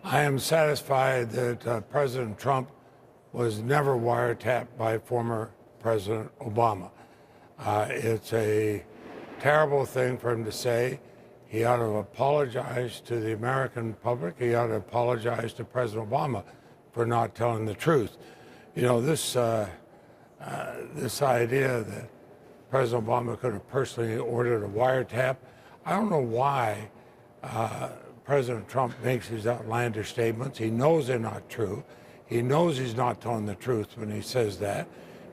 I am satisfied that President Trump was never wiretapped by former President Obama. It's a terrible thing for him to say. He ought to apologize to the American public. He ought to apologize to President Obama for not telling the truth. You know, this idea that President Obama could have personally ordered a wiretap, I don't know why President Trump makes these outlandish statements. He knows they're not true. He knows he's not telling the truth when he says that.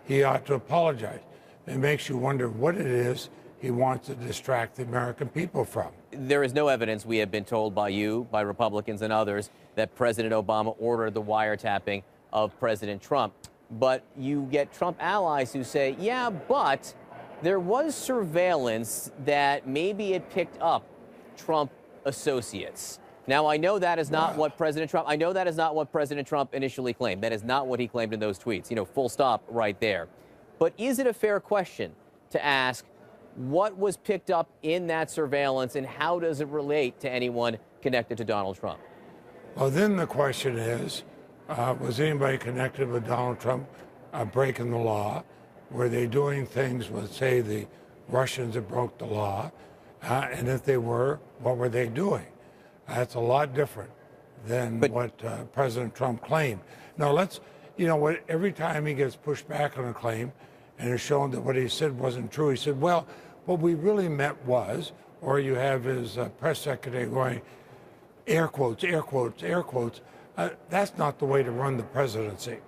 He ought to apologize. It makes you wonder what it is he wants to distract the American people from. There is no evidence, we have been told by you, by Republicans and others, that President Obama ordered the wiretapping of President Trump. But you get Trump allies who say, yeah, but there was surveillance that maybe it picked up Trump associates. Now, I know that is not what President Trump initially claimed. That is not what he claimed in those tweets. You know, full stop right there. But is it a fair question to ask what was picked up in that surveillance and how does it relate to anyone connected to Donald Trump? Well, then the question is, was anybody connected with Donald Trump breaking the law? Were they doing things with, say, the Russians that broke the law? And if they were, what were they doing? That's a lot different than what President Trump claimed. Now, every time he gets pushed back on a claim and it's shown that what he said wasn't true, he said, well, what we really meant was, or you have his press secretary going, air quotes, air quotes, air quotes. That's not the way to run the presidency.